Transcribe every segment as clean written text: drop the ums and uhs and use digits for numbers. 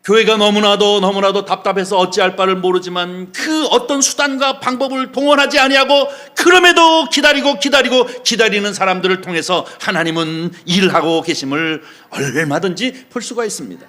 교회가 너무나도 답답해서 어찌할 바를 모르지만 그 어떤 수단과 방법을 동원하지 아니하고 그럼에도 기다리는 사람들을 통해서 하나님은 일을 하고 계심을 얼마든지 볼 수가 있습니다.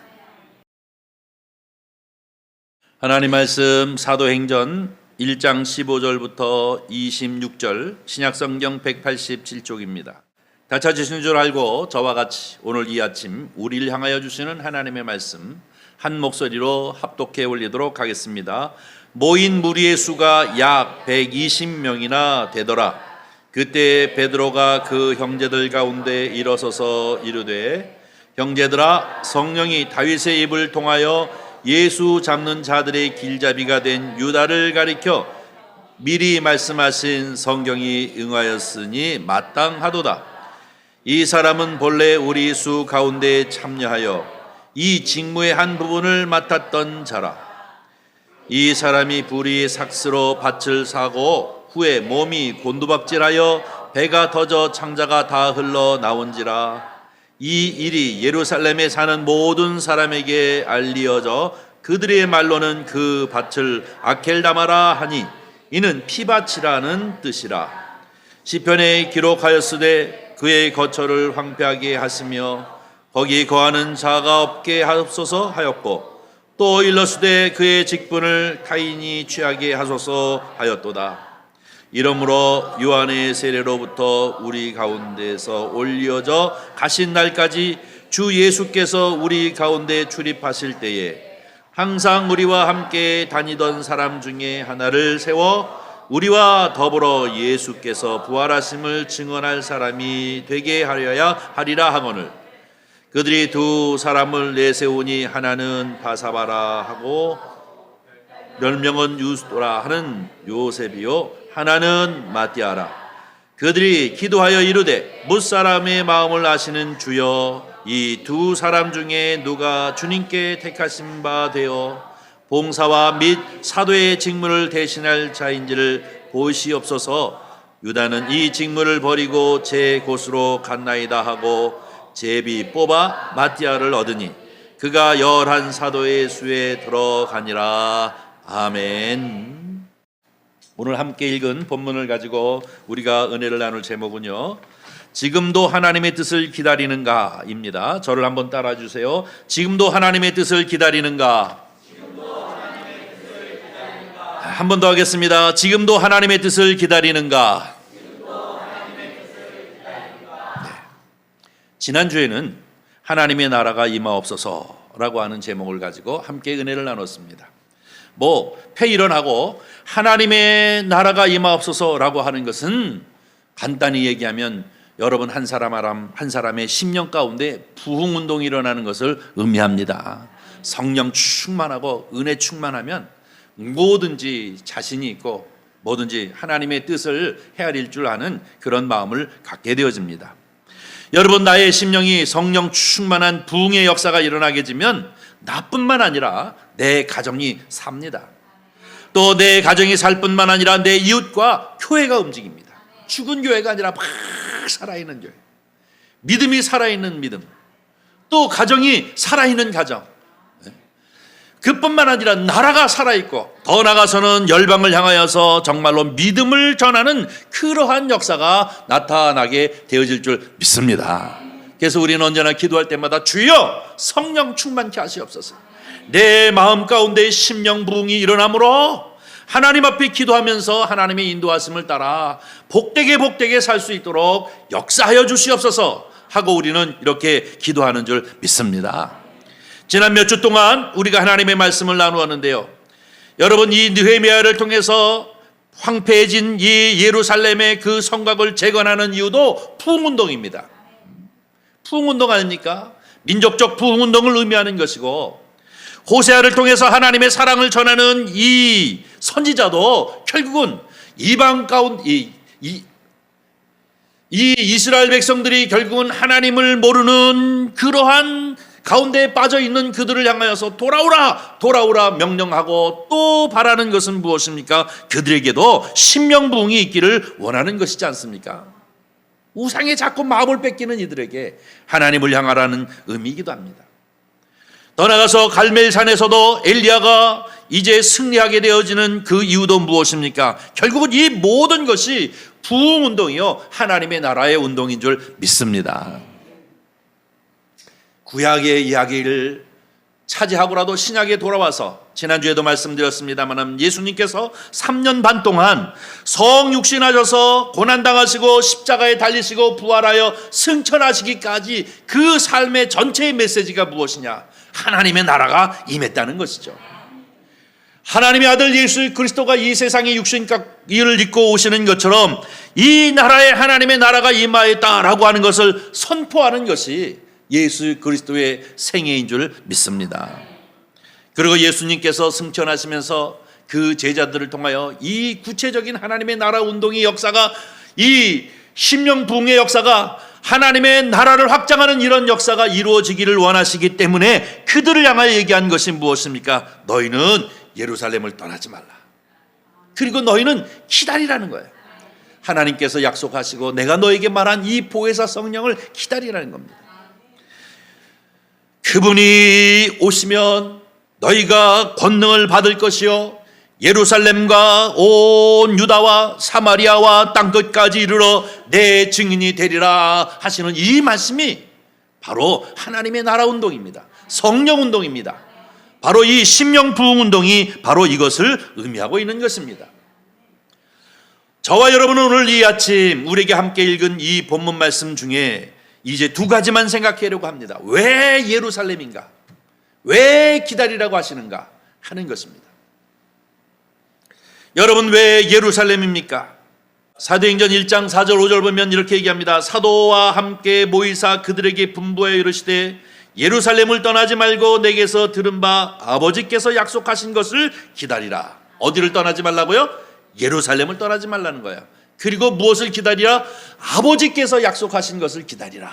하나님 말씀 사도행전 1장 15절부터 26절 신약성경 187쪽입니다. 다 찾으신 줄 알고 저와 같이 오늘 이 아침 우리를 향하여 주시는 하나님의 말씀 한 목소리로 합독해 올리도록 하겠습니다. 모인 무리의 수가 약 120명이나 되더라. 그때 베드로가 그 형제들 가운데 일어서서 이르되 형제들아, 성령이 다윗의 입을 통하여 예수 잡는 자들의 길잡이가 된 유다를 가리켜 미리 말씀하신 성경이 응하였으니 마땅하도다. 이 사람은 본래 우리 수 가운데 참여하여 이 직무의 한 부분을 맡았던 자라. 이 사람이 불이 삭스로 밭을 사고 후에 몸이 곤두박질하여 배가 터져 창자가 다 흘러 나온지라. 이 일이 예루살렘에 사는 모든 사람에게 알리어져 그들의 말로는 그 밭을 아켈다마라 하니 이는 피밭이라는 뜻이라. 시편에 기록하였으되 그의 거처를 황폐하게 하시며 거기 거하는 자가 없게 하옵소서 하였고 또 일러스되 그의 직분을 타인이 취하게 하소서 하였도다. 이러므로 요한의 세례로부터 우리 가운데서 올려져 가신 날까지 주 예수께서 우리 가운데 출입하실 때에 항상 우리와 함께 다니던 사람 중에 하나를 세워 우리와 더불어 예수께서 부활하심을 증언할 사람이 되게 하려야 하리라 하거늘 그들이 두 사람을 내세우니 하나는 바사바라 하고 별명은 유스도라 하는 요셉이요 하나는 마띠아라. 그들이 기도하여 이르되 뭇사람의 마음을 아시는 주여, 이 두 사람 중에 누가 주님께 택하신 바 되어 봉사와 및 사도의 직무를 대신할 자인지를 보시옵소서. 유다는 이 직무를 버리고 제 곳으로 갔나이다 하고 제비 뽑아 마띠아를 얻으니 그가 11 사도의 수에 들어가니라. 아멘. 오늘 함께 읽은 본문을 가지고 우리가 은혜를 나눌 제목은요, 지금도 하나님의 뜻을 기다리는가입니다. 저를 한번 따라 주세요. 지금도 하나님의 뜻을 기다리는가. 한 번 더 하겠습니다. 지금도 하나님의 뜻을 기다리는가. 지난주에는 하나님의 나라가 임하옵소서라고 하는 제목을 가지고 함께 은혜를 나눴습니다. 폐일원하고 하나님의 나라가 임하옵소서라고 하는 것은 간단히 얘기하면 여러분 한 사람의 심령 가운데 부흥운동이 일어나는 것을 의미합니다. 성령 충만하고 은혜 충만하면 뭐든지 자신이 있고 뭐든지 하나님의 뜻을 헤아릴 줄 아는 그런 마음을 갖게 되어집니다. 여러분, 나의 심령이 성령 충만한 부흥의 역사가 일어나게 되면 나뿐만 아니라 내 가정이 삽니다. 또 내 가정이 살 뿐만 아니라 내 이웃과 교회가 움직입니다. 죽은 교회가 아니라 막 살아있는 교회, 믿음이 살아있는 믿음, 또 가정이 살아있는 가정, 그뿐만 아니라 나라가 살아있고 더 나아가서는 열방을 향하여서 정말로 믿음을 전하는 그러한 역사가 나타나게 되어질 줄 믿습니다. 그래서 우리는 언제나 기도할 때마다 주여 성령 충만케 하시옵소서. 내 마음 가운데 심령 부흥이 일어나므로 하나님 앞에 기도하면서 하나님의 인도하심을 따라 복되게 살 수 있도록 역사하여 주시옵소서 하고 우리는 이렇게 기도하는 줄 믿습니다. 지난 몇 주 동안 우리가 하나님의 말씀을 나누었는데요, 여러분, 이 느헤미야를 통해서 황폐해진 이 예루살렘의 그 성곽을 재건하는 이유도 부흥운동입니다. 부흥운동 아닙니까? 민족적 부흥운동을 의미하는 것이고, 호세아를 통해서 하나님의 사랑을 전하는 이 선지자도 결국은 이방 가운데 이 이스라엘 백성들이 결국은 하나님을 모르는 그러한 가운데에 빠져있는 그들을 향하여서 돌아오라 명령하고 또 바라는 것은 무엇입니까? 그들에게도 심령부흥이 있기를 원하는 것이지 않습니까? 우상에 자꾸 마음을 뺏기는 이들에게 하나님을 향하라는 의미이기도 합니다. 더 나아가서 갈멜산에서도 엘리야가 이제 승리하게 되어지는 그 이유도 무엇입니까? 결국은 이 모든 것이 부흥운동이요 하나님의 나라의 운동인 줄 믿습니다. 구약의 이야기를 차지하고라도 신약에 돌아와서 지난주에도 말씀드렸습니다만 예수님께서 3년 반 동안 성육신하셔서 고난당하시고 십자가에 달리시고 부활하여 승천하시기까지 그 삶의 전체의 메시지가 무엇이냐? 하나님의 나라가 임했다는 것이죠. 하나님의 아들 예수 그리스도가 이 세상에 육신을 입고 오시는 것처럼 이 나라에 하나님의 나라가 임하였다라고 하는 것을 선포하는 것이 예수 그리스도의 생애인 줄 믿습니다. 그리고 예수님께서 승천하시면서 그 제자들을 통하여 이 구체적인 하나님의 나라 운동의 역사가, 이 심령부흥의 역사가, 하나님의 나라를 확장하는 이런 역사가 이루어지기를 원하시기 때문에 그들을 향하여 얘기한 것이 무엇입니까? 너희는 예루살렘을 떠나지 말라. 그리고 너희는 기다리라는 거예요. 하나님께서 약속하시고 내가 너에게 말한 이 보혜사 성령을 기다리라는 겁니다. 그분이 오시면 너희가 권능을 받을 것이요 예루살렘과 온 유다와 사마리아와 땅끝까지 이르러 내 증인이 되리라 하시는 이 말씀이 바로 하나님의 나라 운동입니다. 성령 운동입니다. 바로 이 심령 부흥 운동이 바로 이것을 의미하고 있는 것입니다. 저와 여러분은 오늘 이 아침 우리에게 함께 읽은 이 본문 말씀 중에 이제 두 가지만 생각하려고 합니다. 왜 예루살렘인가? 왜 기다리라고 하시는가? 하는 것입니다. 여러분, 왜 예루살렘입니까? 사도행전 1장 4절 5절 보면 이렇게 얘기합니다. 사도와 함께 모이사 그들에게 분부하여 이르시되 예루살렘을 떠나지 말고 내게서 들은 바 아버지께서 약속하신 것을 기다리라. 어디를 떠나지 말라고요? 예루살렘을 떠나지 말라는 거예요. 그리고 무엇을 기다리라? 아버지께서 약속하신 것을 기다리라.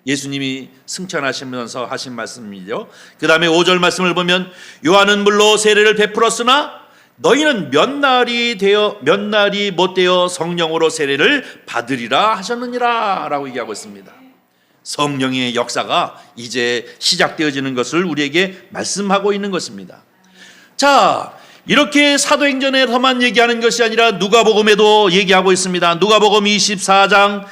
예수님이 승천하시면서 하신 말씀이죠. 그 다음에 5절 말씀을 보면 요한은 물로 세례를 베풀었으나 너희는 몇 날이 못 되어 성령으로 세례를 받으리라 하셨느니라 라고 얘기하고 있습니다. 성령의 역사가 이제 시작되어지는 것을 우리에게 말씀하고 있는 것입니다. 자, 이렇게 사도행전에서만 얘기하는 것이 아니라 누가복음에도 얘기하고 있습니다. 누가복음 24장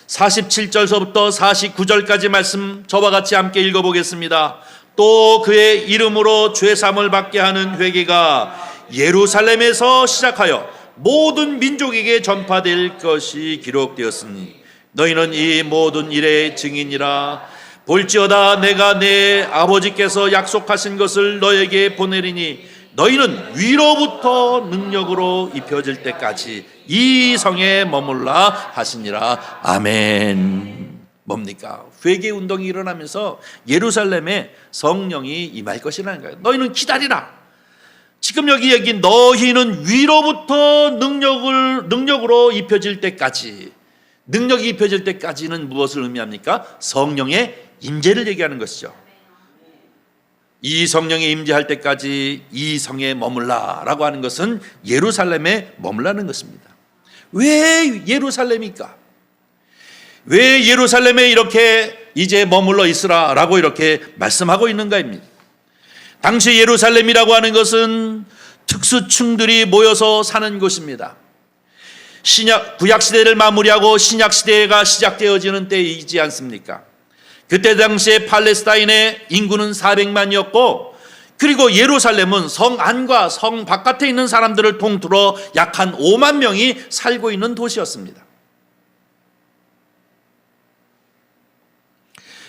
47절서부터 49절까지 말씀 저와 같이 함께 읽어보겠습니다. 또 그의 이름으로 죄사함을 받게 하는 회개가 예루살렘에서 시작하여 모든 민족에게 전파될 것이 기록되었으니 너희는 이 모든 일의 증인이라. 볼지어다 내가 내 아버지께서 약속하신 것을 너에게 보내리니 너희는 위로부터 능력으로 입혀질 때까지 이 성에 머물라 하시니라. 아멘. 뭡니까? 회개 운동이 일어나면서 예루살렘에 성령이 임할 것이라는 거예요. 너희는 기다리라. 지금 여기 얘기한 너희는 위로부터 능력으로 입혀질 때까지, 능력이 입혀질 때까지는 무엇을 의미합니까? 성령의 임재를 얘기하는 것이죠. 이 성령이 임재할 때까지 이 성에 머물라라고 하는 것은 예루살렘에 머물라는 것입니다. 왜 예루살렘입니까? 왜 예루살렘에 이렇게 이제 머물러 있으라라고 이렇게 말씀하고 있는가입니다. 당시 예루살렘이라고 하는 것은 특수층들이 모여서 사는 곳입니다. 구약 시대를 마무리하고 신약 시대가 시작되어지는 때이지 않습니까? 그때 당시에 팔레스타인의 인구는 400만이었고 그리고 예루살렘은 성 안과 성 바깥에 있는 사람들을 통틀어 약 한 5만 명이 살고 있는 도시였습니다.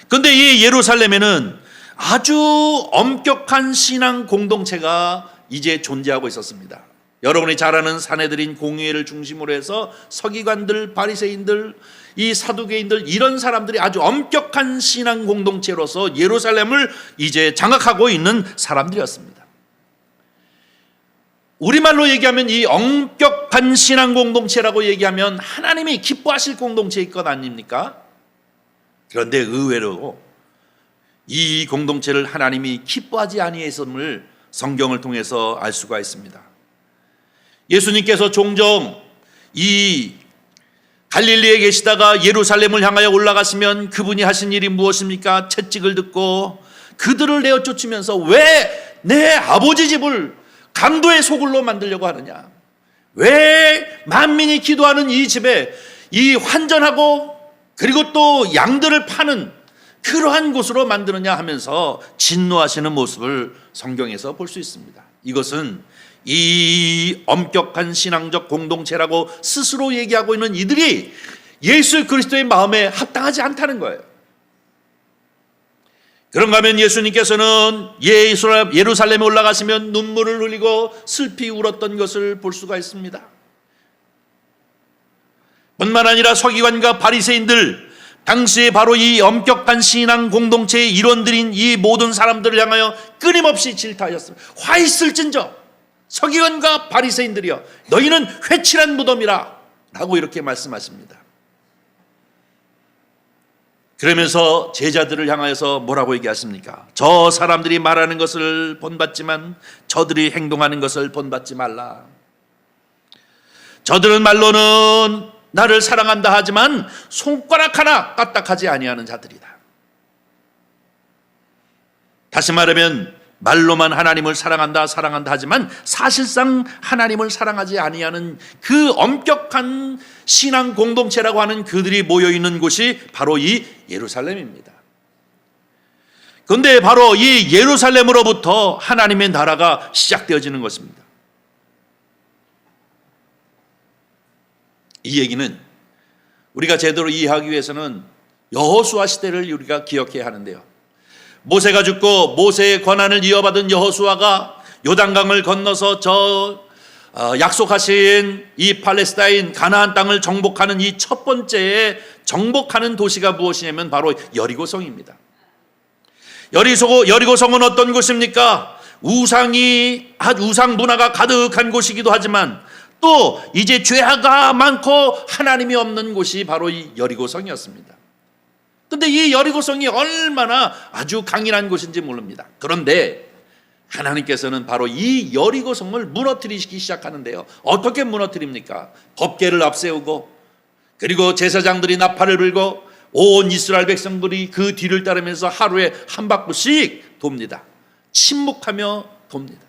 그런데 이 예루살렘에는 아주 엄격한 신앙 공동체가 이제 존재하고 있었습니다. 여러분이 잘 아는 사내들인 공의회를 중심으로 해서 서기관들, 바리새인들, 이 사두개인들, 이런 사람들이 아주 엄격한 신앙 공동체로서 예루살렘을 이제 장악하고 있는 사람들이었습니다. 우리말로 얘기하면 이 엄격한 신앙 공동체라고 얘기하면 하나님이 기뻐하실 공동체일 것 아닙니까? 그런데 의외로 이 공동체를 하나님이 기뻐하지 아니했음을 성경을 통해서 알 수가 있습니다. 예수님께서 종종 이 갈릴리에 계시다가 예루살렘을 향하여 올라가시면 그분이 하신 일이 무엇입니까? 채찍을 듣고 그들을 내어 쫓으면서 왜 내 아버지 집을 강도의 소굴로 만들려고 하느냐? 왜 만민이 기도하는 이 집에 이 환전하고 그리고 또 양들을 파는 그러한 곳으로 만드느냐 하면서 진노하시는 모습을 성경에서 볼 수 있습니다. 이것은 이 엄격한 신앙적 공동체라고 스스로 얘기하고 있는 이들이 예수 그리스도의 마음에 합당하지 않다는 거예요. 그런가 하면 예수님께서는 예루살렘에 올라가시면 눈물을 흘리고 슬피 울었던 것을 볼 수가 있습니다. 뿐만 아니라 서기관과 바리새인들, 당시에 바로 이 엄격한 신앙 공동체의 일원들인 이 모든 사람들을 향하여 끊임없이 질타하였습니다. 화 있을진저 서기관과 바리새인들이여, 너희는 회칠한 무덤이라 라고 이렇게 말씀하십니다. 그러면서 제자들을 향하여서 뭐라고 얘기하십니까? 저 사람들이 말하는 것을 본받지만 저들이 행동하는 것을 본받지 말라. 저들은 말로는 나를 사랑한다 하지만 손가락 하나 까딱하지 아니하는 자들이다. 다시 말하면 말로만 하나님을 사랑한다 하지만 사실상 하나님을 사랑하지 아니하는 그 엄격한 신앙 공동체라고 하는 그들이 모여있는 곳이 바로 이 예루살렘입니다. 그런데 바로 이 예루살렘으로부터 하나님의 나라가 시작되어지는 것입니다. 이 얘기는 우리가 제대로 이해하기 위해서는 여호수아 시대를 우리가 기억해야 하는데요. 모세가 죽고 모세의 권한을 이어받은 여호수아가 요단강을 건너서 약속하신 이 팔레스타인 가나안 땅을 정복하는 이 첫 번째 정복하는 도시가 무엇이냐면 바로 여리고성입니다. 여리고성은 어떤 곳입니까? 우상 문화가 가득한 곳이기도 하지만 또 이제 죄가 많고 하나님이 없는 곳이 바로 이 여리고성이었습니다. 그런데 이 여리고성이 얼마나 아주 강인한 곳인지 모릅니다. 그런데 하나님께서는 바로 이 여리고성을 무너뜨리기 시작하는데요. 어떻게 무너뜨립니까? 법궤를 앞세우고 그리고 제사장들이 나팔을 불고 온 이스라엘 백성들이 그 뒤를 따르면서 하루에 한 바퀴씩 돕니다. 침묵하며 돕니다.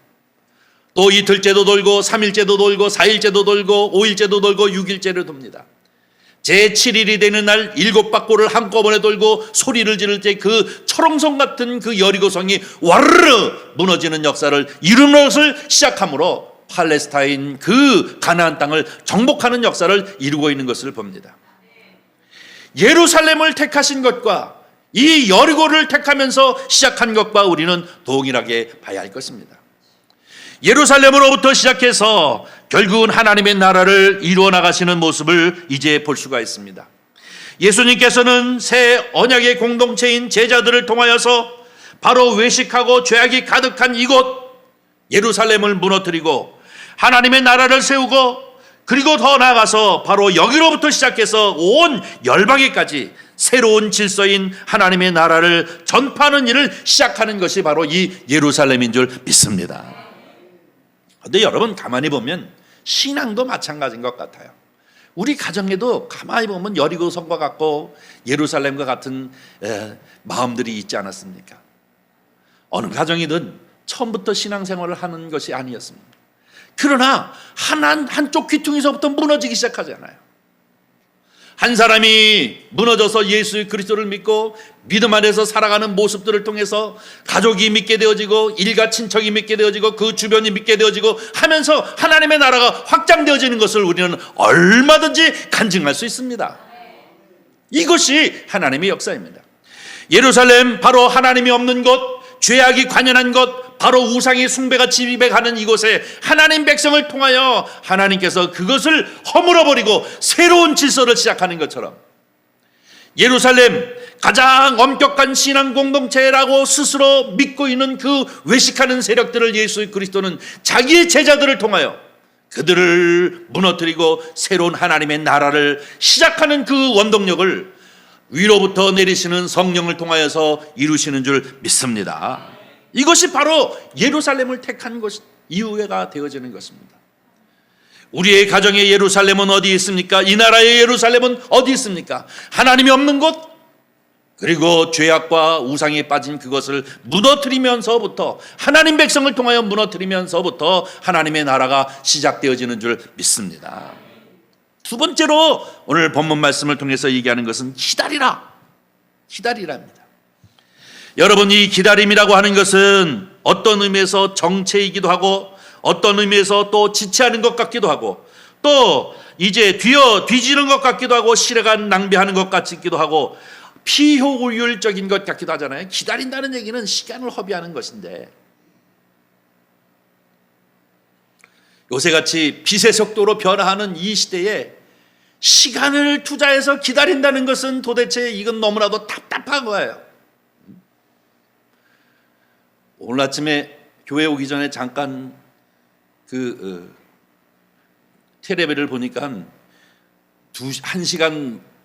또 이틀째도 돌고 3일째도 돌고 4일째도 돌고 5일째도 돌고 6일째를 돕니다. 제7일이 되는 날 7바퀴를 한꺼번에 돌고 소리를 지를 때 그 철옹성 같은 그 여리고성이 와르르 무너지는 역사를 이루는 것을 시작함으로 팔레스타인 그 가나안 땅을 정복하는 역사를 이루고 있는 것을 봅니다. 예루살렘을 택하신 것과 이 여리고를 택하면서 시작한 것과 우리는 동일하게 봐야 할 것입니다. 예루살렘으로부터 시작해서 결국은 하나님의 나라를 이루어 나가시는 모습을 이제 볼 수가 있습니다. 예수님께서는 새 언약의 공동체인 제자들을 통하여서 바로 외식하고 죄악이 가득한 이곳 예루살렘을 무너뜨리고 하나님의 나라를 세우고 그리고 더 나아가서 바로 여기로부터 시작해서 온 열방에까지 새로운 질서인 하나님의 나라를 전파하는 일을 시작하는 것이 바로 이 예루살렘인 줄 믿습니다. 그런데 여러분 가만히 보면 신앙도 마찬가지인 것 같아요. 우리 가정에도 가만히 보면 여리고성과 같고 예루살렘과 같은 마음들이 있지 않았습니까? 어느 가정이든 처음부터 신앙생활을 하는 것이 아니었습니다. 그러나 한쪽 귀퉁이서부터 무너지기 시작하잖아요. 한 사람이 무너져서 예수 그리스도를 믿고 믿음 안에서 살아가는 모습들을 통해서 가족이 믿게 되어지고 일가 친척이 믿게 되어지고 그 주변이 믿게 되어지고 하면서 하나님의 나라가 확장되어지는 것을 우리는 얼마든지 간증할 수 있습니다. 이것이 하나님의 역사입니다. 예루살렘 바로 하나님이 없는 곳, 죄악이 관연한 곳, 바로 우상의 숭배가 지배하는 이곳에 하나님 백성을 통하여 하나님께서 그것을 허물어버리고 새로운 질서를 시작하는 것처럼 예루살렘 가장 엄격한 신앙 공동체라고 스스로 믿고 있는 그 외식하는 세력들을 예수 그리스도는 자기의 제자들을 통하여 그들을 무너뜨리고 새로운 하나님의 나라를 시작하는 그 원동력을 위로부터 내리시는 성령을 통하여서 이루시는 줄 믿습니다. 이것이 바로 예루살렘을 택한 것 이유가 되어지는 것입니다. 우리의 가정의 예루살렘은 어디 있습니까? 이 나라의 예루살렘은 어디 있습니까? 하나님이 없는 곳, 그리고 죄악과 우상에 빠진 그것을 무너뜨리면서부터, 하나님 백성을 통하여 무너뜨리면서부터 하나님의 나라가 시작되어지는 줄 믿습니다. 두 번째로 오늘 본문 말씀을 통해서 얘기하는 것은 기다리랍니다. 여러분, 이 기다림이라고 하는 것은 어떤 의미에서 정체이기도 하고, 어떤 의미에서 또 지체하는 것 같기도 하고, 또 이제 뒤지는 것 같기도 하고, 시간 낭비하는 것 같기도 하고, 피효율적인 것 같기도 하잖아요. 기다린다는 얘기는 시간을 허비하는 것인데, 요새같이 빛의 속도로 변화하는 이 시대에 시간을 투자해서 기다린다는 것은 도대체 이건 너무나도 답답한 거예요. 오늘 아침에 교회 오기 전에 잠깐 텔레비를 보니까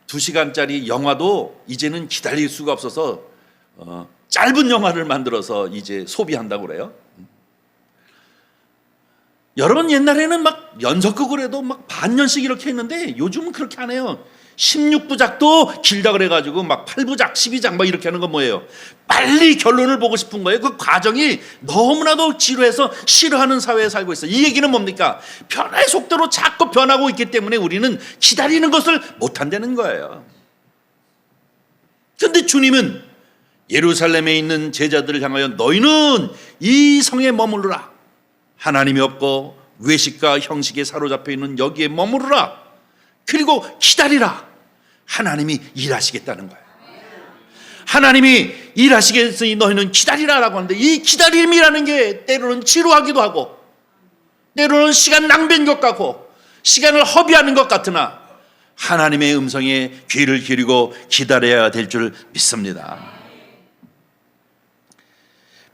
2시간짜리 영화도 이제는 기다릴 수가 없어서 짧은 영화를 만들어서 이제 소비한다고 그래요. 여러분, 옛날에는 막 연속극을 해도 막 반년씩 이렇게 했는데 요즘은 그렇게 안 해요. 16부작도 길다 그래가지고 막 8부작, 12작 막 이렇게 하는 건 뭐예요? 빨리 결론을 보고 싶은 거예요. 그 과정이 너무나도 지루해서 싫어하는 사회에 살고 있어요. 이 얘기는 뭡니까? 변화의 속도로 자꾸 변하고 있기 때문에 우리는 기다리는 것을 못한다는 거예요. 그런데 주님은 예루살렘에 있는 제자들을 향하여 너희는 이 성에 머무르라. 하나님이 없고 외식과 형식에 사로잡혀 있는 여기에 머무르라. 그리고 기다리라. 하나님이 일하시겠다는 거예요. 하나님이 일하시겠으니 너희는 기다리라라고 하는데, 이 기다림이라는 게 때로는 지루하기도 하고, 때로는 시간 낭비인 것 같고, 시간을 허비하는 것 같으나 하나님의 음성에 귀를 기울이고 기다려야 될 줄 믿습니다.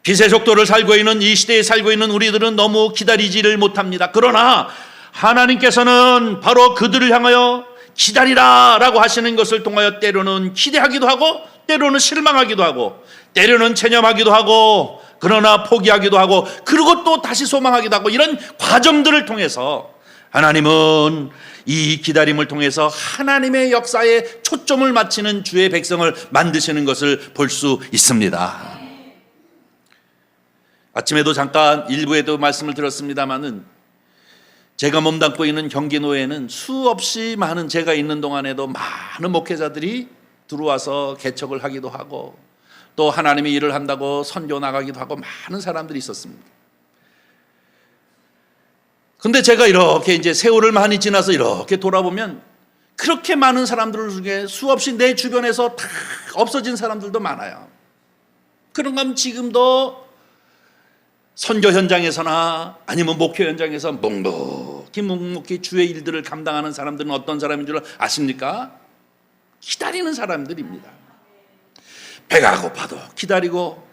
빛의 속도를 살고 있는 이 시대에 살고 있는 우리들은 너무 기다리지를 못합니다. 그러나 하나님께서는 바로 그들을 향하여 기다리라 라고 하시는 것을 통하여 때로는 기대하기도 하고, 때로는 실망하기도 하고, 때로는 체념하기도 하고, 그러나 포기하기도 하고, 그리고 또 다시 소망하기도 하고, 이런 과정들을 통해서 하나님은 이 기다림을 통해서 하나님의 역사에 초점을 맞추는 주의 백성을 만드시는 것을 볼 수 있습니다. 아침에도 잠깐 일부에도 말씀을 들었습니다마는, 제가 몸담고 있는 경기노회는 수없이 많은, 제가 있는 동안에도 많은 목회자들이 들어와서 개척을 하기도 하고, 또 하나님의 일을 한다고 선교 나가기도 하고 많은 사람들이 있었습니다. 근데 제가 이렇게 이제 세월을 많이 지나서 이렇게 돌아보면 그렇게 많은 사람들 중에 수없이 내 주변에서 다 없어진 사람들도 많아요. 그런가 하면 지금도 선교 현장에서나 아니면 목회 현장에서 묵묵히 주의 일들을 감당하는 사람들은 어떤 사람인 줄 아십니까? 기다리는 사람들입니다. 배가 고파도 기다리고,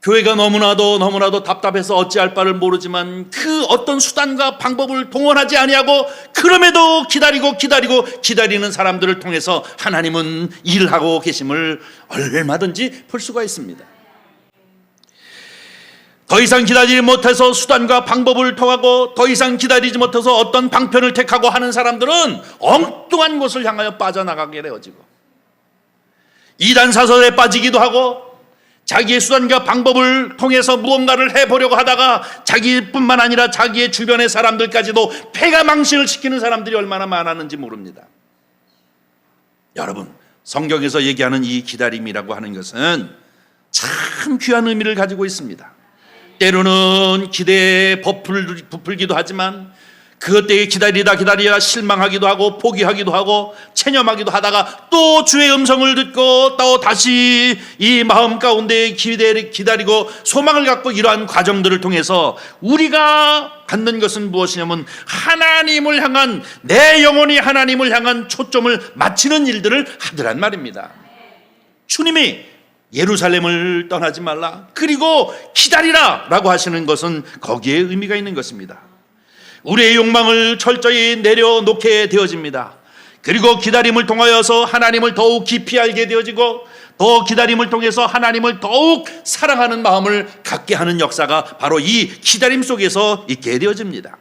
교회가 너무나도 답답해서 어찌할 바를 모르지만 그 어떤 수단과 방법을 동원하지 아니하고 그럼에도 기다리는 사람들을 통해서 하나님은 일을 하고 계심을 얼마든지 볼 수가 있습니다. 더 이상 기다리지 못해서 수단과 방법을 통하고, 더 이상 기다리지 못해서 어떤 방편을 택하고 하는 사람들은 엉뚱한 곳을 향하여 빠져나가게 되어지고, 이단 사설에 빠지기도 하고, 자기의 수단과 방법을 통해서 무언가를 해보려고 하다가 자기뿐만 아니라 자기의 주변의 사람들까지도 패가 망신을 시키는 사람들이 얼마나 많았는지 모릅니다. 여러분, 성경에서 얘기하는 이 기다림이라고 하는 것은 참 귀한 의미를 가지고 있습니다. 때로는 기대에 부풀기도 하지만, 그것 때문에 기다리다 실망하기도 하고, 포기하기도 하고, 체념하기도 하다가 또 주의 음성을 듣고 또 다시 이 마음 가운데 기다리고 소망을 갖고, 이러한 과정들을 통해서 우리가 갖는 것은 무엇이냐면 하나님을 향한, 내 영혼이 하나님을 향한 초점을 맞추는 일들을 하더란 말입니다. 주님이 예루살렘을 떠나지 말라, 그리고 기다리라 라고 하시는 것은 거기에 의미가 있는 것입니다. 우리의 욕망을 철저히 내려놓게 되어집니다. 그리고 기다림을 통하여서 하나님을 더욱 깊이 알게 되어지고, 더 기다림을 통해서 하나님을 더욱 사랑하는 마음을 갖게 하는 역사가 바로 이 기다림 속에서 있게 되어집니다.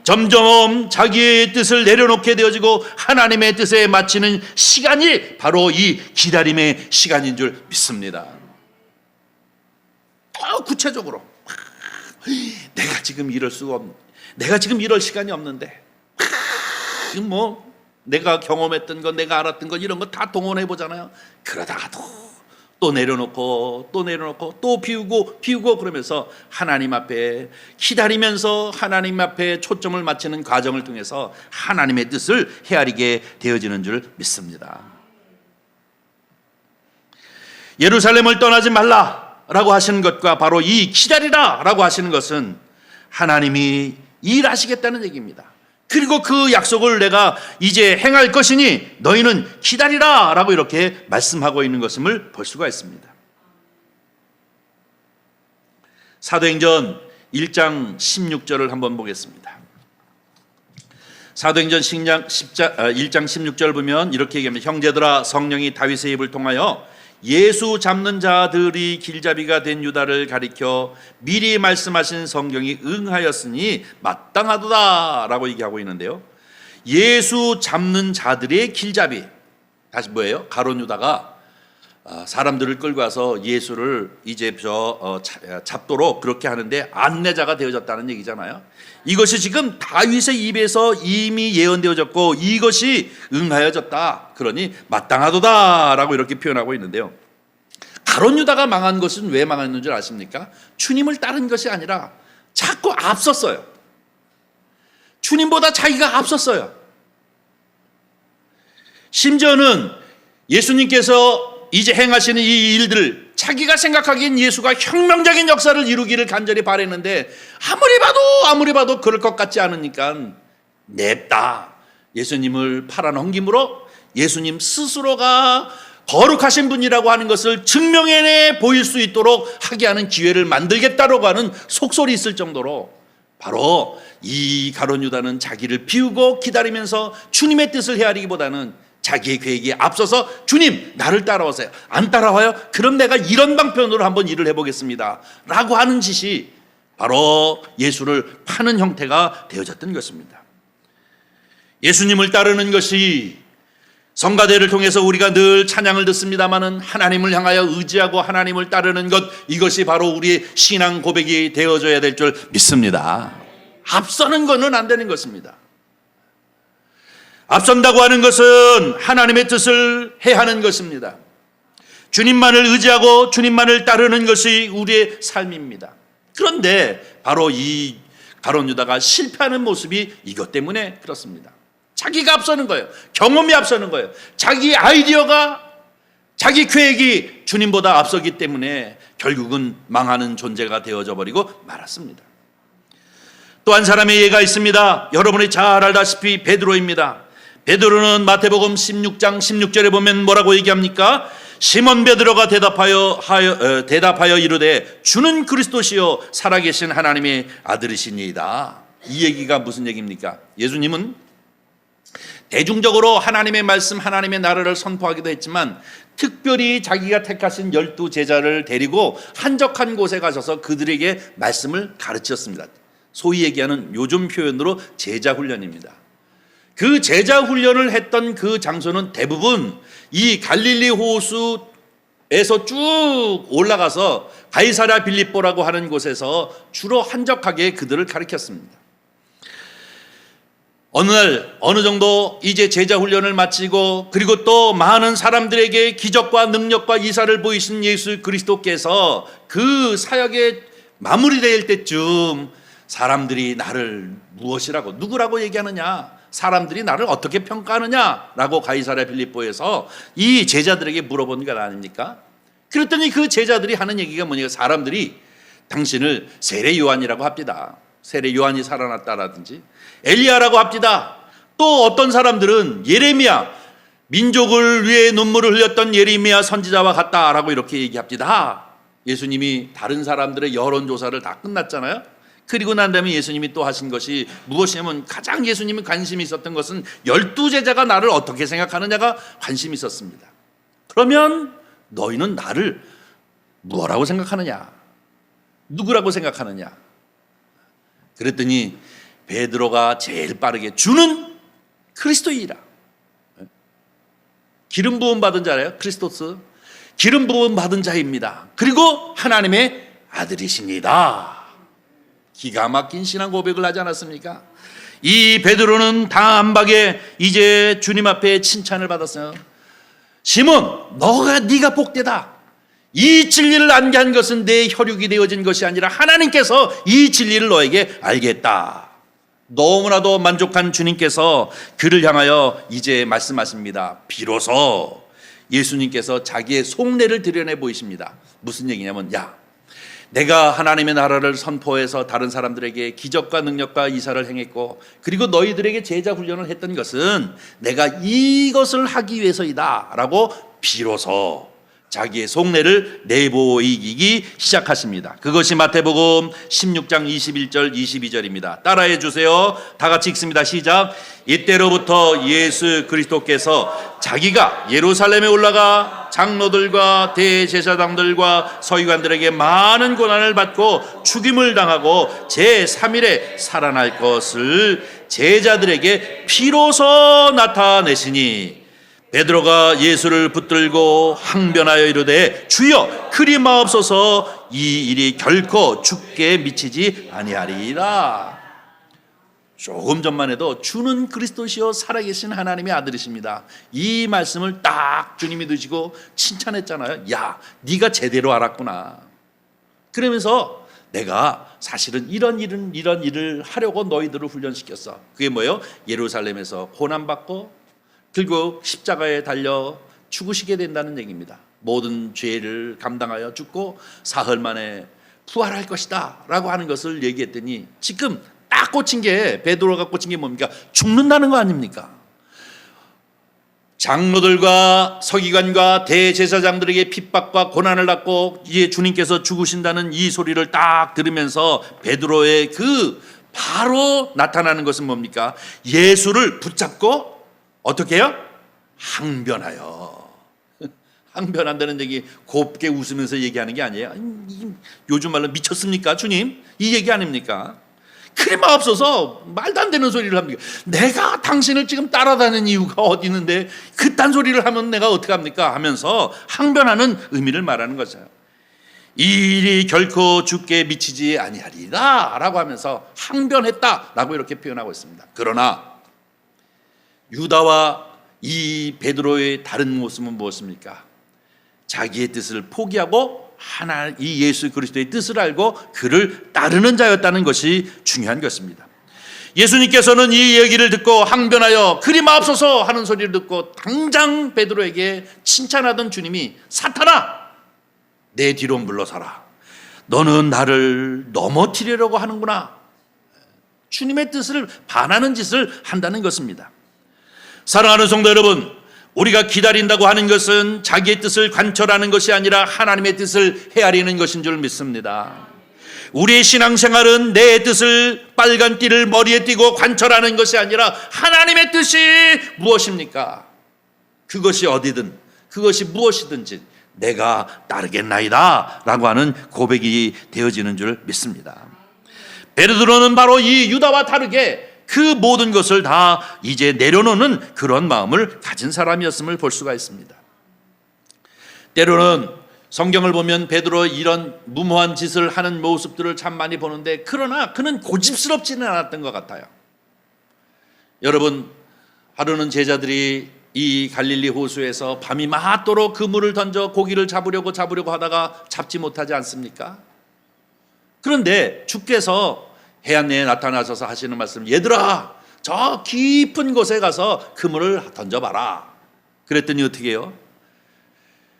점점 자기의 뜻을 내려놓게 되어지고 하나님의 뜻에 맞추는 시간이 바로 이 기다림의 시간인 줄 믿습니다. 더 구체적으로 내가 지금 이럴 수가 없는, 내가 지금 이럴 시간이 없는데 뭐 내가 경험했던 것, 내가 알았던 것 이런 거 다 동원해 보잖아요. 그러다가도 또 내려놓고 또 내려놓고 또 비우고 그러면서 하나님 앞에 기다리면서 하나님 앞에 초점을 맞추는 과정을 통해서 하나님의 뜻을 헤아리게 되어지는 줄 믿습니다. 예루살렘을 떠나지 말라라고 하시는 것과 바로 이 기다리라라고 하시는 것은 하나님이 일하시겠다는 얘기입니다. 그리고 그 약속을 내가 이제 행할 것이니 너희는 기다리라 라고 이렇게 말씀하고 있는 것임을 볼 수가 있습니다. 사도행전 1장 16절을 한번 보겠습니다. 사도행전 1장 16절 보면 이렇게 얘기합니다. 형제들아, 성령이 다윗의 입을 통하여 예수 잡는 자들이 길잡이가 된 유다를 가리켜 미리 말씀하신 성경이 응하였으니 마땅하도다 라고 얘기하고 있는데요. 예수 잡는 자들의 길잡이, 다시 뭐예요? 가룟 유다가 사람들을 끌고 와서 예수를 이제 잡도록 그렇게 하는데 안내자가 되어졌다는 얘기잖아요. 이것이 지금 다윗의 입에서 이미 예언되어졌고 이것이 응하여졌다. 그러니 마땅하도다 라고 이렇게 표현하고 있는데요. 가룟 유다가 망한 것은 왜 망했는 줄 아십니까? 주님을 따른 것이 아니라 자꾸 앞섰어요. 주님보다 자기가 앞섰어요. 심지어는 예수님께서 이제 행하시는 이 일들을 자기가 생각하기엔 예수가 혁명적인 역사를 이루기를 간절히 바랬는데 아무리 봐도 그럴 것 같지 않으니까 냅다 예수님을 팔아넘김으로 예수님 스스로가 거룩하신 분이라고 하는 것을 증명해 보일 수 있도록 하게 하는 기회를 만들겠다라고 하는 속설이 있을 정도로 바로 이 가룟 유다는 자기를 비우고 기다리면서 주님의 뜻을 헤아리기보다는 자기의 계획에 앞서서 주님 나를 따라오세요. 안 따라와요? 그럼 내가 이런 방편으로 한번 일을 해보겠습니다 라고 하는 짓이 바로 예수를 파는 형태가 되어졌던 것입니다. 예수님을 따르는 것이 성가대를 통해서 우리가 늘 찬양을 듣습니다마는 하나님을 향하여 의지하고 하나님을 따르는 것, 이것이 바로 우리의 신앙 고백이 되어져야 될 줄 믿습니다. 앞서는 것은 안 되는 것입니다. 앞선다고 하는 것은 하나님의 뜻을 해하는 것입니다. 주님만을 의지하고 주님만을 따르는 것이 우리의 삶입니다. 그런데 바로 이 가룟 유다가 실패하는 모습이 이것 때문에 그렇습니다. 자기가 앞서는 거예요. 경험이 앞서는 거예요. 자기 아이디어가, 자기 계획이 주님보다 앞서기 때문에 결국은 망하는 존재가 되어져 버리고 말았습니다. 또 한 사람의 예가 있습니다. 여러분이 잘 알다시피 베드로입니다. 베드로는 마태복음 16장 16절에 보면 뭐라고 얘기합니까? 시몬 베드로가 대답하여 이르되 주는 그리스도시요 살아계신 하나님의 아들이시니이다. 이 얘기가 무슨 얘기입니까? 예수님은 대중적으로 하나님의 말씀, 하나님의 나라를 선포하기도 했지만 특별히 자기가 택하신 12 제자를 데리고 한적한 곳에 가셔서 그들에게 말씀을 가르쳤습니다. 소위 얘기하는 요즘 표현으로 제자 훈련입니다. 그 제자 훈련을 했던 그 장소는 대부분 이 갈릴리 호수에서 쭉 올라가서 가이사랴 빌립보라고 하는 곳에서 주로 한적하게 그들을 가르쳤습니다. 어느 날 어느 정도 이제 제자 훈련을 마치고 그리고 또 많은 사람들에게 기적과 능력과 이사를 보이신 예수 그리스도께서 그 사역에 마무리될 때쯤 사람들이 나를 무엇이라고 누구라고 얘기하느냐, 사람들이 나를 어떻게 평가하느냐라고 가이사랴 빌립보에서 이 제자들에게 물어본 것 아닙니까? 그랬더니 그 제자들이 하는 얘기가 뭐냐, 사람들이 당신을 세례 요한이라고 합니다. 세례 요한이 살아났다라든지 엘리야라고 합니다. 또 어떤 사람들은 예레미야, 민족을 위해 눈물을 흘렸던 예레미야 선지자와 같다라고 이렇게 얘기합니다. 예수님이 다른 사람들의 여론조사를 다 끝났잖아요. 그리고 난 다음에 예수님이 또 하신 것이 무엇이냐면 가장 예수님이 관심이 있었던 것은 12 제자가 나를 어떻게 생각하느냐가 관심이 있었습니다. 그러면 너희는 나를 뭐라고 생각하느냐, 누구라고 생각하느냐. 그랬더니 베드로가 제일 빠르게 주는 그리스도이라. 기름 부음 받은 자래요. 크리스토스. 기름 부음 받은 자입니다. 그리고 하나님의 아들이십니다. 기가 막힌 신앙 고백을 하지 않았습니까? 이 베드로는 단박에 이제 주님 앞에 칭찬을 받았어요. 시몬, 네가 복되다. 이 진리를 알게 한 것은 내 혈육이 되어진 것이 아니라 하나님께서 이 진리를 너에게 알게 했다. 너무나도 만족한 주님께서 그를 향하여 이제 말씀하십니다. 비로소 예수님께서 자기의 속내를 드러내 보이십니다. 무슨 얘기냐면, 야, 내가 하나님의 나라를 선포해서 다른 사람들에게 기적과 능력과 이사를 행했고, 그리고 너희들에게 제자 훈련을 했던 것은 내가 이것을 하기 위해서이다 라고 비로소 자기의 속내를 내보이기 시작하십니다. 그것이 마태복음 16장 21절 22절입니다. 따라해 주세요. 다 같이 읽습니다. 시작. 이때로부터 예수 그리스도께서 자기가 예루살렘에 올라가 장로들과 대제사장들과 서기관들에게 많은 고난을 받고 죽임을 당하고 제3일에 살아날 것을 제자들에게 비로소 나타내시니, 베드로가 예수를 붙들고 항변하여 이르되 주여 그리 마옵소서, 이 일이 결코 죽게 미치지 아니하리라. 조금 전만 해도 주는 그리스도시요 살아계신 하나님의 아들이십니다. 이 말씀을 딱 주님이 드시고 칭찬했잖아요. 야, 네가 제대로 알았구나. 그러면서 내가 사실은 이런 일을 하려고 너희들을 훈련시켰어. 그게 뭐예요? 예루살렘에서 고난받고 그리고 십자가에 달려 죽으시게 된다는 얘기입니다. 모든 죄를 감당하여 죽고 사흘 만에 부활할 것이다 라고 하는 것을 얘기했더니, 지금 딱 꽂힌 게, 베드로가 꽂힌 게 뭡니까? 죽는다는 거 아닙니까? 장로들과 서기관과 대제사장들에게 핍박과 고난을 받고 이제 주님께서 죽으신다는 이 소리를 딱 들으면서 베드로의 그 바로 나타나는 것은 뭡니까? 예수를 붙잡고 어떻게 해요? 항변하여. 항변한다는 얘기 곱게 웃으면서 얘기하는 게 아니에요. 요즘 말로 미쳤습니까 주님? 이 얘기 아닙니까? 그리 마옵소서, 말도 안 되는 소리를 합니까? 내가 당신을 지금 따라다니는 이유가 어디 있는데 그딴 소리를 하면 내가 어떻게 합니까? 하면서 항변하는 의미를 말하는 거죠. 이 일이 결코 죽게 미치지 아니하리라 라고 하면서 항변했다 라고 이렇게 표현하고 있습니다. 그러나 유다와 이 베드로의 다른 모습은 무엇입니까? 자기의 뜻을 포기하고 이 예수 그리스도의 뜻을 알고 그를 따르는 자였다는 것이 중요한 것입니다. 예수님께서는 이 얘기를 듣고 항변하여 그리 마옵소서 하는 소리를 듣고 당장 베드로에게 칭찬하던 주님이, 사탄아, 내 뒤로 물러서라. 너는 나를 넘어뜨리려고 하는구나. 주님의 뜻을 반하는 짓을 한다는 것입니다. 사랑하는 성도 여러분, 우리가 기다린다고 하는 것은 자기의 뜻을 관철하는 것이 아니라 하나님의 뜻을 헤아리는 것인 줄 믿습니다. 우리의 신앙생활은 내 뜻을, 빨간 띠를 머리에 띠고 관철하는 것이 아니라 하나님의 뜻이 무엇입니까? 그것이 어디든 그것이 무엇이든지 내가 따르겠나이다 라고 하는 고백이 되어지는 줄 믿습니다. 베드로는 바로 이 유다와 다르게 그 모든 것을 다 이제 내려놓는 그런 마음을 가진 사람이었음을 볼 수가 있습니다. 때로는 성경을 보면 베드로 이런 무모한 짓을 하는 모습들을 참 많이 보는데, 그러나 그는 고집스럽지는 않았던 것 같아요. 여러분, 하루는 제자들이 이 갈릴리 호수에서 밤이 맞도록 그물을 던져 고기를 잡으려고 하다가 잡지 못하지 않습니까? 그런데 주께서 해안내에 나타나셔서 하시는 말씀, 얘들아, 저 깊은 곳에 가서 그물을 던져봐라. 그랬더니 어떻게 해요?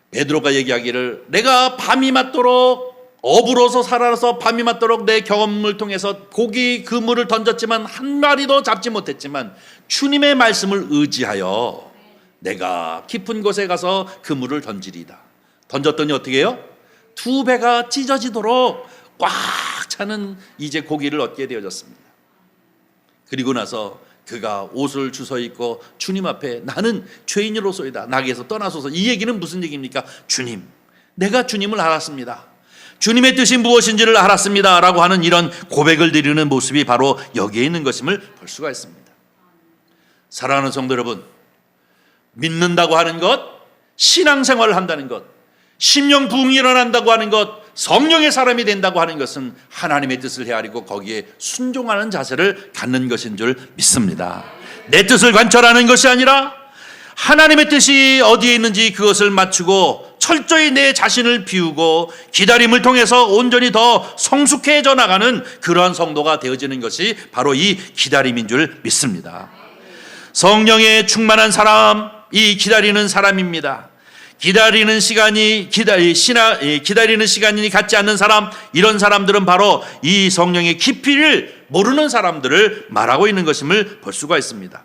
베드로가 얘기하기를, 내가 밤이 맞도록 어부로서 살아서 밤이 맞도록 내 경험을 통해서 고기 그물을 던졌지만 한 마리도 잡지 못했지만 주님의 말씀을 의지하여 내가 깊은 곳에 가서 그물을 던지리다. 던졌더니 어떻게 해요? 두 배가 찢어지도록 꽉 차는 이제 고기를 얻게 되어졌습니다. 그리고 나서 그가 옷을 주워 입고 주님 앞에, 나는 죄인으로소이다, 나에게서 떠나소서. 이 얘기는 무슨 얘기입니까? 주님, 내가 주님을 알았습니다. 주님의 뜻이 무엇인지를 알았습니다 라고 하는 이런 고백을 드리는 모습이 바로 여기에 있는 것임을 볼 수가 있습니다. 사랑하는 성도 여러분, 믿는다고 하는 것, 신앙생활을 한다는 것, 심령 부흥이 일어난다고 하는 것, 성령의 사람이 된다고 하는 것은 하나님의 뜻을 헤아리고 거기에 순종하는 자세를 갖는 것인 줄 믿습니다. 내 뜻을 관철하는 것이 아니라 하나님의 뜻이 어디에 있는지 그것을 맞추고 철저히 내 자신을 비우고 기다림을 통해서 온전히 더 성숙해져 나가는 그러한 성도가 되어지는 것이 바로 이 기다림인 줄 믿습니다. 성령에 충만한 사람, 이 기다리는 사람입니다. 기다리는 시간이 갖지 않는 사람, 이런 사람들은 바로 이 성령의 깊이를 모르는 사람들을 말하고 있는 것임을 볼 수가 있습니다.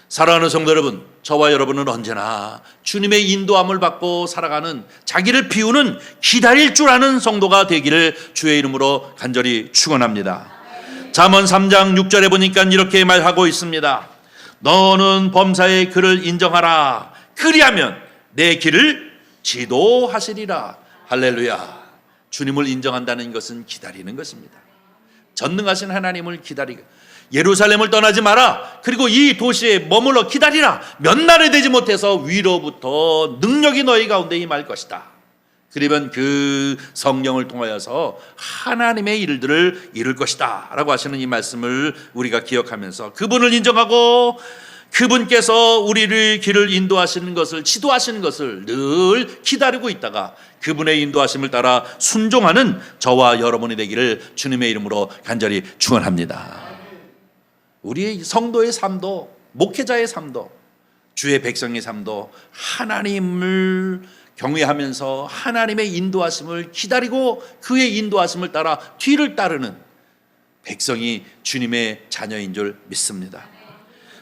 사랑하는 성도 여러분, 저와 여러분은 언제나 주님의 인도함을 받고 살아가는, 자기를 비우는, 기다릴 줄 아는 성도가 되기를 주의 이름으로 간절히 축원합니다. 잠언 3장 6절에 보니까 이렇게 말하고 있습니다. 너는 범사의 그를 인정하라. 그리하면 내 길을 지도하시리라. 할렐루야. 주님을 인정한다는 것은 기다리는 것입니다. 전능하신 하나님을 기다리고 예루살렘을 떠나지 마라. 그리고 이 도시에 머물러 기다리라. 몇 날이 되지 못해서 위로부터 능력이 너희 가운데 임할 것이다. 그러면 그 성령을 통하여서 하나님의 일들을 이룰 것이다 라고 하시는 이 말씀을 우리가 기억하면서 그분을 인정하고 그분께서 우리를 길을 인도하시는 것을, 지도하시는 것을 늘 기다리고 있다가 그분의 인도하심을 따라 순종하는 저와 여러분이 되기를 주님의 이름으로 간절히 축원합니다. 우리 성도의 삶도, 목회자의 삶도, 주의 백성의 삶도 하나님을 경외하면서 하나님의 인도하심을 기다리고 그의 인도하심을 따라 뒤를 따르는 백성이 주님의 자녀인 줄 믿습니다.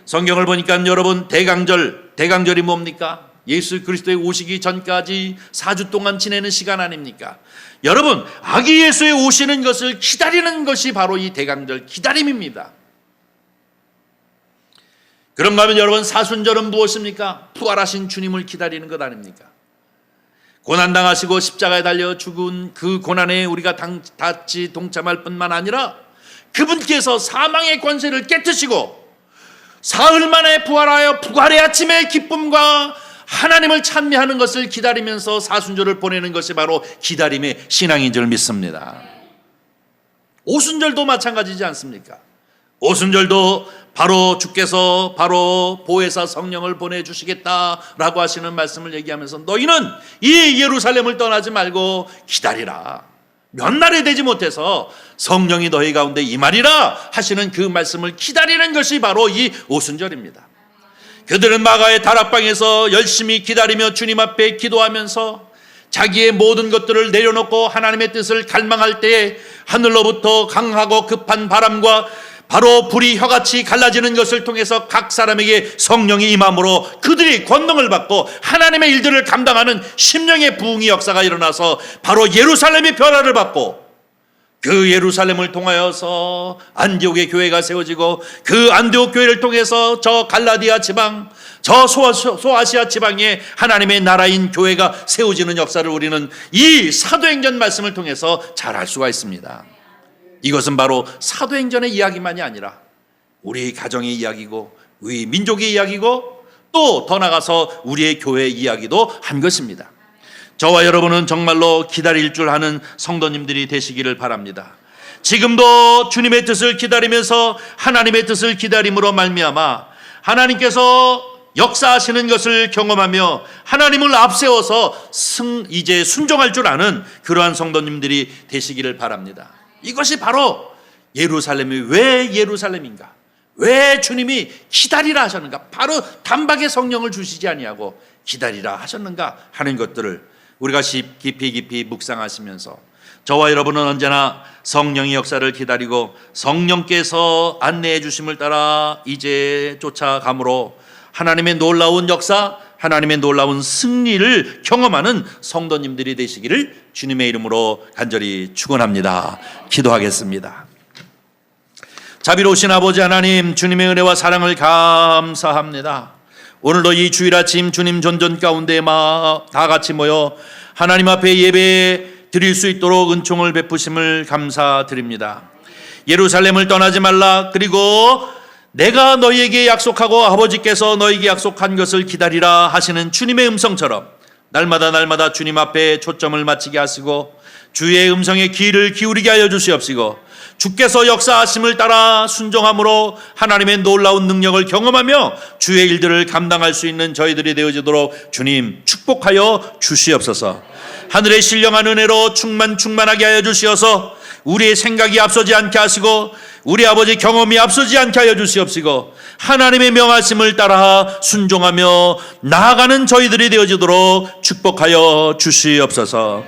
성경을 보니까 여러분, 대강절이 뭡니까? 예수 그리스도의 오시기 전까지 4주 동안 지내는 시간 아닙니까? 여러분, 아기 예수의 오시는 것을 기다리는 것이 바로 이 대강절 기다림입니다. 그런가 하면 여러분, 사순절은 무엇입니까? 부활하신 주님을 기다리는 것 아닙니까? 고난당하시고 십자가에 달려 죽은 그 고난에 우리가 같이 동참할 뿐만 아니라 그분께서 사망의 권세를 깨뜨시고 사흘 만에 부활하여 부활의 아침의 기쁨과 하나님을 찬미하는 것을 기다리면서 사순절을 보내는 것이 바로 기다림의 신앙인 줄 믿습니다. 오순절도 마찬가지지 않습니까? 오순절도 바로 주께서 바로 보혜사 성령을 보내주시겠다라고 하시는 말씀을 얘기하면서 너희는 이 예루살렘을 떠나지 말고 기다리라. 몇 날이 되지 못해서 성령이 너희 가운데 임하리라 하시는 그 말씀을 기다리는 것이 바로 이 오순절입니다. 그들은 마가의 다락방에서 열심히 기다리며 주님 앞에 기도하면서 자기의 모든 것들을 내려놓고 하나님의 뜻을 갈망할 때에 하늘로부터 강하고 급한 바람과 바로 불이 혀같이 갈라지는 것을 통해서 각 사람에게 성령이 임함으로 그들이 권능을 받고 하나님의 일들을 감당하는 심령의 부흥의 역사가 일어나서 바로 예루살렘이 변화를 받고 그 예루살렘을 통하여서 안디옥의 교회가 세워지고 그 안디옥 교회를 통해서 저 갈라디아 지방, 저 소아시아 지방에 하나님의 나라인 교회가 세워지는 역사를 우리는 이 사도행전 말씀을 통해서 잘 알 수가 있습니다. 이것은 바로 사도행전의 이야기만이 아니라 우리 가정의 이야기고 우리 민족의 이야기고 또 더 나아가서 우리의 교회의 이야기도 한 것입니다. 저와 여러분은 정말로 기다릴 줄 아는 성도님들이 되시기를 바랍니다. 지금도 주님의 뜻을 기다리면서 하나님의 뜻을 기다림으로 말미암아 하나님께서 역사하시는 것을 경험하며 하나님을 앞세워서 이제 순종할 줄 아는 그러한 성도님들이 되시기를 바랍니다. 이것이 바로 예루살렘이 왜 예루살렘인가? 왜 주님이 기다리라 하셨는가? 바로 단박에 성령을 주시지 아니하고 기다리라 하셨는가 하는 것들을 우리가 깊이 묵상하시면서 저와 여러분은 언제나 성령의 역사를 기다리고 성령께서 안내해 주심을 따라 이제 쫓아감으로 하나님의 놀라운 역사, 하나님의 놀라운 승리를 경험하는 성도님들이 되시기를 주님의 이름으로 간절히 축원합니다. 기도하겠습니다. 자비로우신 아버지 하나님, 주님의 은혜와 사랑을 감사합니다. 오늘도 이 주일 아침 주님 존전 가운데 다 같이 모여 하나님 앞에 예배 드릴 수 있도록 은총을 베푸심을 감사드립니다. 예루살렘을 떠나지 말라. 그리고 내가 너희에게 약속하고 아버지께서 너희에게 약속한 것을 기다리라 하시는 주님의 음성처럼 날마다 주님 앞에 초점을 맞추게 하시고 주의 음성에 귀를 기울이게 하여 주시옵시고 주께서 역사하심을 따라 순종함으로 하나님의 놀라운 능력을 경험하며 주의 일들을 감당할 수 있는 저희들이 되어지도록 주님 축복하여 주시옵소서. 하늘의 신령한 은혜로 충만하게 하여 주시어서 우리의 생각이 앞서지 않게 하시고 우리 아버지 경험이 앞서지 않게 하여 주시옵시고 하나님의 명하심을 따라 순종하며 나아가는 저희들이 되어지도록 축복하여 주시옵소서.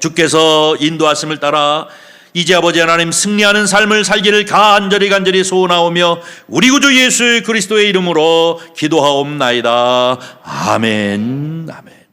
주께서 인도하심을 따라 이제 아버지 하나님 승리하는 삶을 살기를 간절히 소원하오며 우리 구주 예수 그리스도의 이름으로 기도하옵나이다. 아멘.